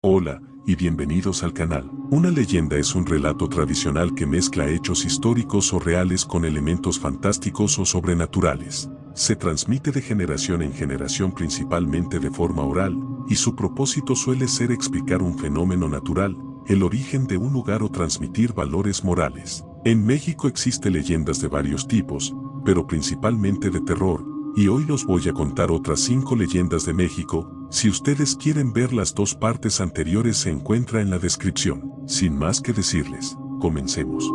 Hola, y bienvenidos al canal. Una leyenda es un relato tradicional que mezcla hechos históricos o reales con elementos fantásticos o sobrenaturales. Se transmite de generación en generación principalmente de forma oral, y su propósito suele ser explicar un fenómeno natural, el origen de un lugar o transmitir valores morales. En México existen leyendas de varios tipos, pero principalmente de terror, y hoy os voy a contar otras 5 leyendas de México. Si ustedes quieren ver las 2 partes anteriores se encuentra en la descripción. Sin más que decirles, comencemos.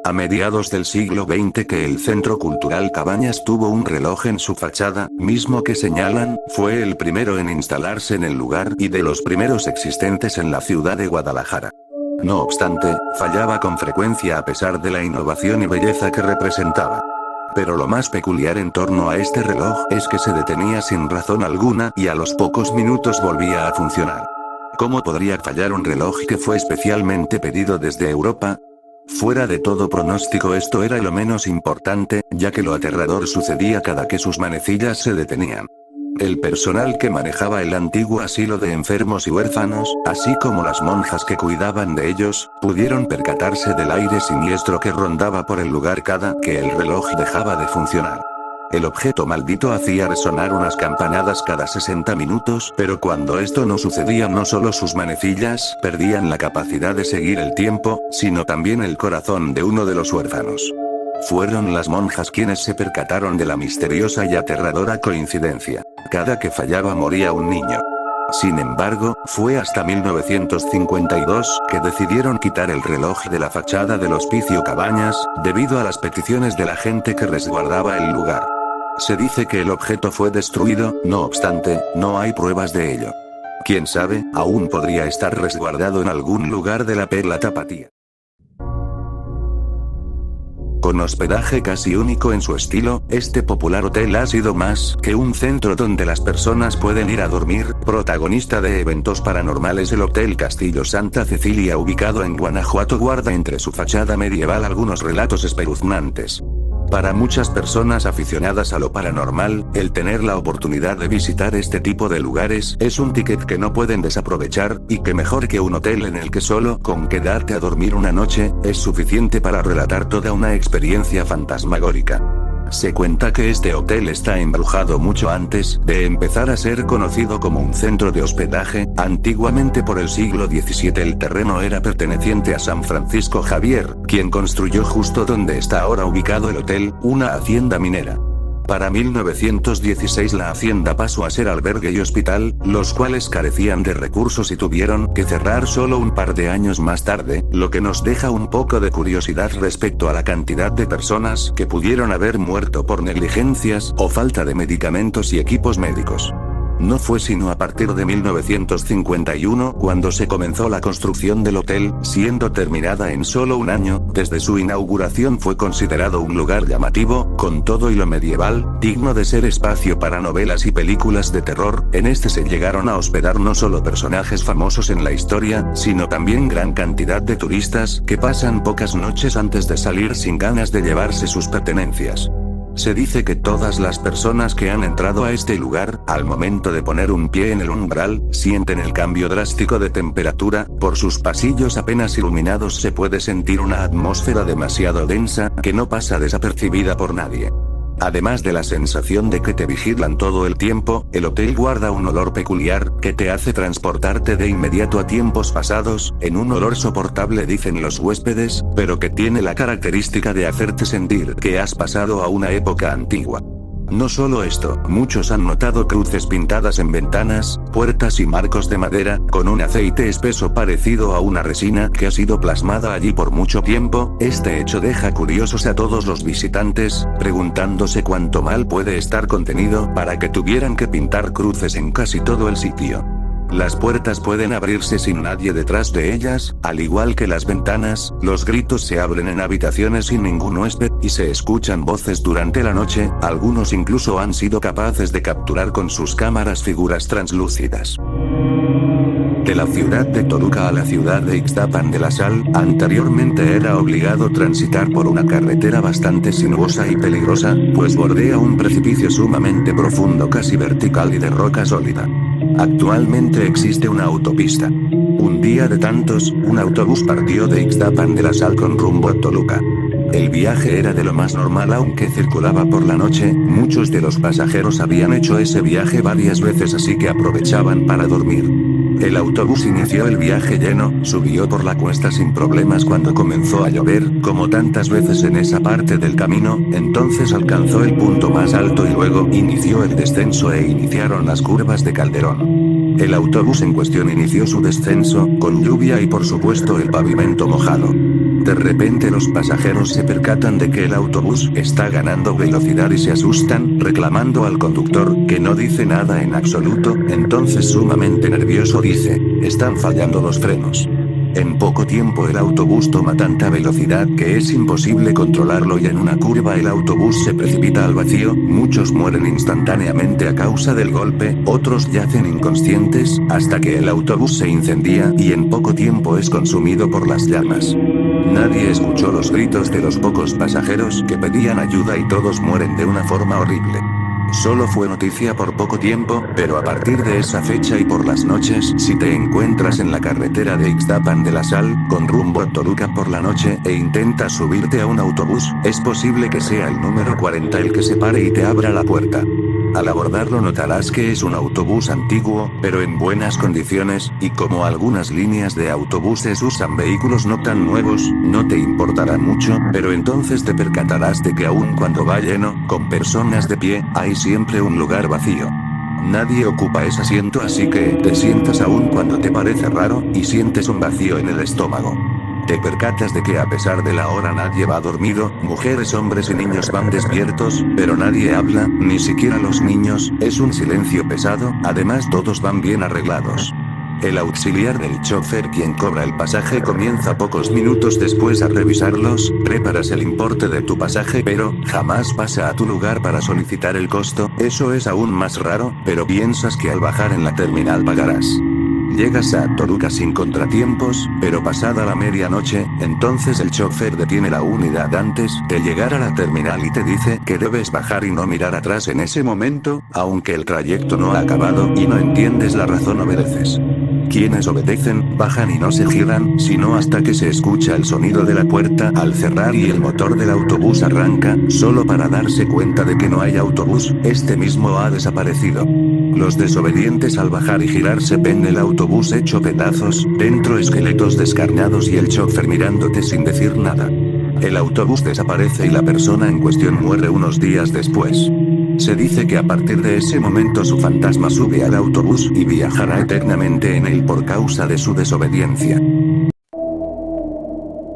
A mediados del siglo XX que el Centro Cultural Cabañas tuvo un reloj en su fachada, mismo que señalan, fue el primero en instalarse en el lugar y de los primeros existentes en la ciudad de Guadalajara. No obstante, fallaba con frecuencia a pesar de la innovación y belleza que representaba. Pero lo más peculiar en torno a este reloj es que se detenía sin razón alguna y a los pocos minutos volvía a funcionar. ¿Cómo podría fallar un reloj que fue especialmente pedido desde Europa? Fuera de todo pronóstico esto era lo menos importante, ya que lo aterrador sucedía cada que sus manecillas se detenían. El personal que manejaba el antiguo asilo de enfermos y huérfanos, así como las monjas que cuidaban de ellos, pudieron percatarse del aire siniestro que rondaba por el lugar cada que el reloj dejaba de funcionar. El objeto maldito hacía resonar unas campanadas cada 60 minutos, pero cuando esto no sucedía no solo sus manecillas perdían la capacidad de seguir el tiempo, sino también el corazón de uno de los huérfanos. Fueron las monjas quienes se percataron de la misteriosa y aterradora coincidencia. Cada que fallaba moría un niño. Sin embargo, fue hasta 1952 que decidieron quitar el reloj de la fachada del Hospicio Cabañas, debido a las peticiones de la gente que resguardaba el lugar. Se dice que el objeto fue destruido, no obstante, no hay pruebas de ello. Quién sabe, aún podría estar resguardado en algún lugar de la Perla Tapatía. Con hospedaje casi único en su estilo, este popular hotel ha sido más que un centro donde las personas pueden ir a dormir. Protagonista de eventos paranormales, el Hotel Castillo Santa Cecilia, ubicado en Guanajuato, guarda entre su fachada medieval algunos relatos espeluznantes. Para muchas personas aficionadas a lo paranormal, el tener la oportunidad de visitar este tipo de lugares es un ticket que no pueden desaprovechar, y que mejor que un hotel en el que solo con quedarte a dormir una noche es suficiente para relatar toda una experiencia fantasmagórica. Se cuenta que este hotel está embrujado mucho antes de empezar a ser conocido como un centro de hospedaje. Antiguamente, por el siglo XVII, el terreno era perteneciente a San Francisco Javier, quien construyó justo donde está ahora ubicado el hotel, una hacienda minera. Para 1916 la hacienda pasó a ser albergue y hospital, los cuales carecían de recursos y tuvieron que cerrar solo un par de años más tarde, lo que nos deja un poco de curiosidad respecto a la cantidad de personas que pudieron haber muerto por negligencias o falta de medicamentos y equipos médicos. No fue sino a partir de 1951 cuando se comenzó la construcción del hotel, siendo terminada en solo un año. Desde su inauguración fue considerado un lugar llamativo, con todo y lo medieval, digno de ser espacio para novelas y películas de terror. En este se llegaron a hospedar no solo personajes famosos en la historia, sino también gran cantidad de turistas que pasan pocas noches antes de salir sin ganas de llevarse sus pertenencias. Se dice que todas las personas que han entrado a este lugar, al momento de poner un pie en el umbral, sienten el cambio drástico de temperatura. Por sus pasillos apenas iluminados se puede sentir una atmósfera demasiado densa, que no pasa desapercibida por nadie. Además de la sensación de que te vigilan todo el tiempo, el hotel guarda un olor peculiar, que te hace transportarte de inmediato a tiempos pasados, en un olor soportable dicen los huéspedes, pero que tiene la característica de hacerte sentir que has pasado a una época antigua. No solo esto, muchos han notado cruces pintadas en ventanas, puertas y marcos de madera, con un aceite espeso parecido a una resina que ha sido plasmada allí por mucho tiempo. Este hecho deja curiosos a todos los visitantes, preguntándose cuánto mal puede estar contenido para que tuvieran que pintar cruces en casi todo el sitio. Las puertas pueden abrirse sin nadie detrás de ellas, al igual que las ventanas, los gritos se abren en habitaciones sin ningún huésped, y se escuchan voces durante la noche, algunos incluso han sido capaces de capturar con sus cámaras figuras translúcidas. De la ciudad de Toluca a la ciudad de Ixtapan de la Sal, anteriormente era obligado transitar por una carretera bastante sinuosa y peligrosa, pues bordea un precipicio sumamente profundo, casi vertical y de roca sólida. Actualmente existe una autopista. Un día de tantos, un autobús partió de Ixtapan de la Sal con rumbo a Toluca. El viaje era de lo más normal aunque circulaba por la noche, muchos de los pasajeros habían hecho ese viaje varias veces así que aprovechaban para dormir. El autobús inició el viaje lleno, subió por la cuesta sin problemas cuando comenzó a llover, como tantas veces en esa parte del camino, entonces alcanzó el punto más alto y luego inició el descenso e iniciaron las curvas de Calderón. El autobús en cuestión inició su descenso, con lluvia y por supuesto el pavimento mojado. De repente los pasajeros se percatan de que el autobús está ganando velocidad y se asustan, reclamando al conductor, que no dice nada en absoluto, entonces sumamente nervioso dice, están fallando los frenos. En poco tiempo el autobús toma tanta velocidad que es imposible controlarlo y en una curva el autobús se precipita al vacío, muchos mueren instantáneamente a causa del golpe, otros yacen inconscientes, hasta que el autobús se incendia y en poco tiempo es consumido por las llamas. Nadie escuchó los gritos de los pocos pasajeros que pedían ayuda y todos mueren de una forma horrible. Solo fue noticia por poco tiempo, pero a partir de esa fecha y por las noches, si te encuentras en la carretera de Ixtapan de la Sal, con rumbo a Toluca por la noche, e intentas subirte a un autobús, es posible que sea el número 40 el que se pare y te abra la puerta. Al abordarlo notarás que es un autobús antiguo, pero en buenas condiciones, y como algunas líneas de autobuses usan vehículos no tan nuevos, no te importará mucho, pero entonces te percatarás de que aun cuando va lleno, con personas de pie, hay siempre un lugar vacío. Nadie ocupa ese asiento así que te sientas aún cuando te parece raro, y sientes un vacío en el estómago. Te percatas de que a pesar de la hora nadie va dormido, mujeres, hombres y niños van despiertos, pero nadie habla, ni siquiera los niños, es un silencio pesado, además todos van bien arreglados. El auxiliar del chofer quien cobra el pasaje comienza pocos minutos después a revisarlos, preparas el importe de tu pasaje pero jamás pasa a tu lugar para solicitar el costo, eso es aún más raro, pero piensas que al bajar en la terminal pagarás. Llegas a Toluca sin contratiempos, pero pasada la medianoche, entonces el chofer detiene la unidad antes de llegar a la terminal y te dice que debes bajar y no mirar atrás en ese momento, aunque el trayecto no ha acabado y no entiendes la razón obedeces. Quienes obedecen, bajan y no se giran, sino hasta que se escucha el sonido de la puerta al cerrar y el motor del autobús arranca, solo para darse cuenta de que no hay autobús, este mismo ha desaparecido. Los desobedientes al bajar y girarse ven el autobús hecho pedazos, dentro esqueletos descarnados y el chofer mirándote sin decir nada. El autobús desaparece y la persona en cuestión muere unos días después. Se dice que a partir de ese momento su fantasma sube al autobús y viajará eternamente en él por causa de su desobediencia.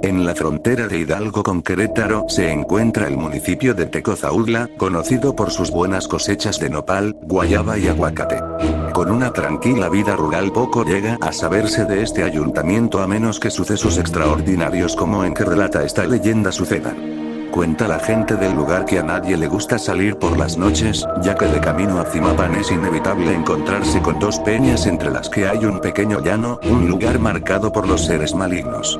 En la frontera de Hidalgo con Querétaro se encuentra el municipio de Tecozautla, conocido por sus buenas cosechas de nopal, guayaba y aguacate. Con una tranquila vida rural poco llega a saberse de este ayuntamiento a menos que sucesos extraordinarios como en que relata esta leyenda sucedan. Cuenta la gente del lugar que a nadie le gusta salir por las noches, ya que de camino a Zimapan es inevitable encontrarse con dos peñas entre las que hay un pequeño llano, un lugar marcado por los seres malignos.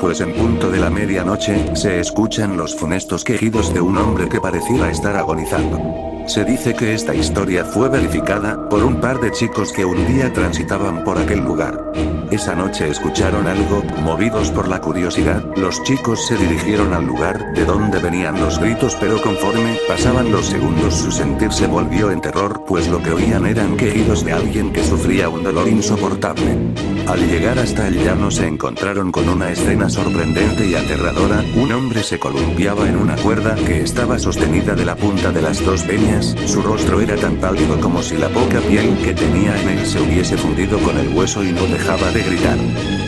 Pues en punto de la medianoche, se escuchan los funestos quejidos de un hombre que pareciera estar agonizando. Se dice que esta historia fue verificada por un par de chicos que un día transitaban por aquel lugar. Esa noche escucharon algo, movidos por la curiosidad, los chicos se dirigieron al lugar de donde venían los gritos, pero conforme pasaban los segundos su sentir se volvió en terror, pues lo que oían eran quejidos de alguien que sufría un dolor insoportable. Al llegar hasta el llano se encontraron con una escena sorprendente y aterradora, un hombre se columpiaba en una cuerda que estaba sostenida de la punta de las dos peñas, su rostro era tan pálido como si la poca piel que tenía en él se hubiese fundido con el hueso y no dejaba de gritar.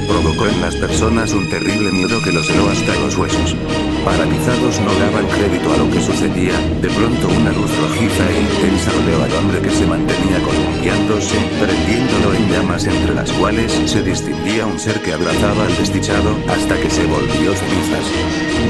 Provocó en las personas un terrible miedo que los heló hasta los huesos. Paralizados no daban crédito a lo que sucedía, de pronto una luz rojiza e intensa rodeó al hombre que se mantenía columpiándose, prendiéndolo en llamas entre las cuales se distinguía un ser que abrazaba al desdichado, hasta que se volvió cenizas.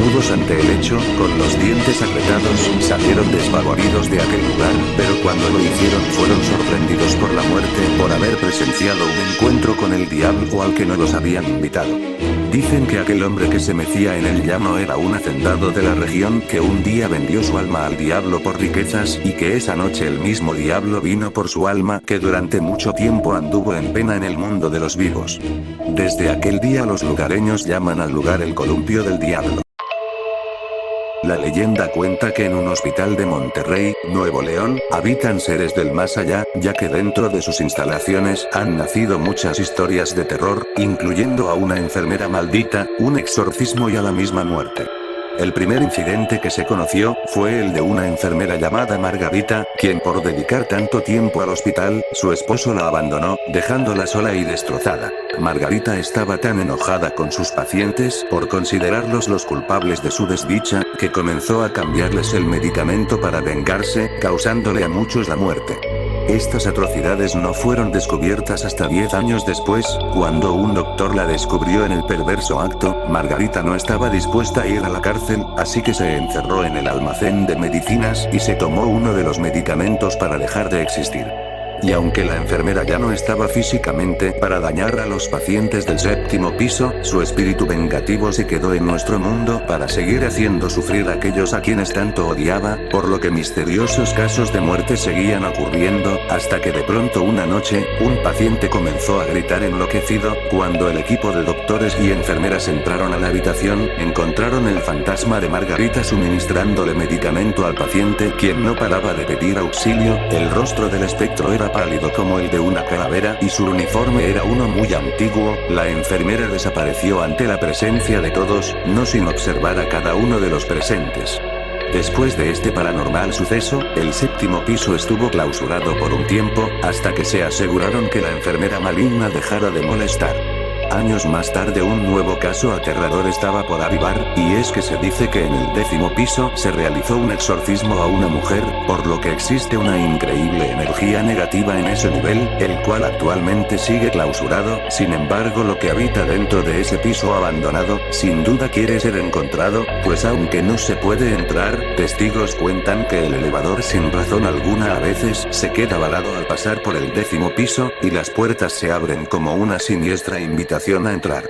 Mudos ante el hecho, con los dientes apretados, salieron desfavoridos de aquel lugar, pero cuando lo hicieron fueron sorprendidos por la muerte por haber presenciado un encuentro con el diablo al que no los habían invitado. Dicen que aquel hombre que se mecía en el llano era un hacendado de la región que un día vendió su alma al diablo por riquezas y que esa noche el mismo diablo vino por su alma que durante mucho tiempo anduvo en pena en el mundo de los vivos. Desde aquel día los lugareños llaman al lugar el columpio del diablo. La leyenda cuenta que en un hospital de Monterrey, Nuevo León, habitan seres del más allá, ya que dentro de sus instalaciones han nacido muchas historias de terror, incluyendo a una enfermera maldita, un exorcismo y a la misma muerte. El primer incidente que se conoció fue el de una enfermera llamada Margarita, quien por dedicar tanto tiempo al hospital, su esposo la abandonó, dejándola sola y destrozada. Margarita estaba tan enojada con sus pacientes por considerarlos los culpables de su desdicha, que comenzó a cambiarles el medicamento para vengarse, causándole a muchos la muerte. Estas atrocidades no fueron descubiertas hasta 10 años después, cuando un doctor la descubrió en el perverso acto. Margarita no estaba dispuesta a ir a la cárcel, así que se encerró en el almacén de medicinas y se tomó uno de los medicamentos para dejar de existir. Y aunque la enfermera ya no estaba físicamente para dañar a los pacientes del 7º piso, su espíritu vengativo se quedó en nuestro mundo para seguir haciendo sufrir a aquellos a quienes tanto odiaba, por lo que misteriosos casos de muerte seguían ocurriendo, hasta que de pronto una noche, un paciente comenzó a gritar enloquecido. Cuando el equipo de doctores y enfermeras entraron a la habitación, encontraron el fantasma de Margarita suministrándole medicamento al paciente, quien no paraba de pedir auxilio. El rostro del espectro era pálido como el de una calavera y su uniforme era uno muy antiguo. La enfermera desapareció ante la presencia de todos, no sin observar a cada uno de los presentes. Después de este paranormal suceso, el 7º piso estuvo clausurado por un tiempo, hasta que se aseguraron que la enfermera maligna dejara de molestar. Años más tarde un nuevo caso aterrador estaba por arribar, y es que se dice que en el 10º piso se realizó un exorcismo a una mujer, por lo que existe una increíble energía negativa en ese nivel, el cual actualmente sigue clausurado. Sin embargo, lo que habita dentro de ese piso abandonado, sin duda quiere ser encontrado, pues aunque no se puede entrar, testigos cuentan que el elevador sin razón alguna a veces se queda varado al pasar por el 10º piso, y las puertas se abren como una siniestra invitación a entrar.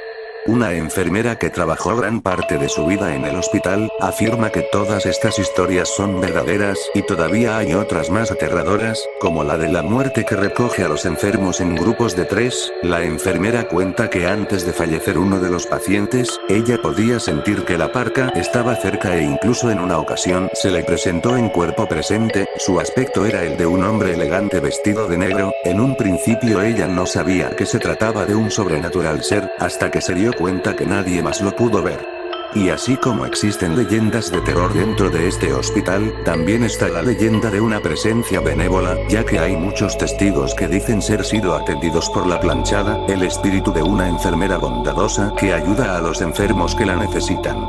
Una enfermera que trabajó gran parte de su vida en el hospital, afirma que todas estas historias son verdaderas, y todavía hay otras más aterradoras, como la de la muerte que recoge a los enfermos en grupos de 3. La enfermera cuenta que antes de fallecer uno de los pacientes, ella podía sentir que la parca estaba cerca e incluso en una ocasión se le presentó en cuerpo presente. Su aspecto era el de un hombre elegante vestido de negro. En un principio ella no sabía que se trataba de un sobrenatural ser, hasta que se dio cuenta que nadie más lo pudo ver. Y así como existen leyendas de terror dentro de este hospital, también está la leyenda de una presencia benévola, ya que hay muchos testigos que dicen ser sido atendidos por la planchada, el espíritu de una enfermera bondadosa que ayuda a los enfermos que la necesitan.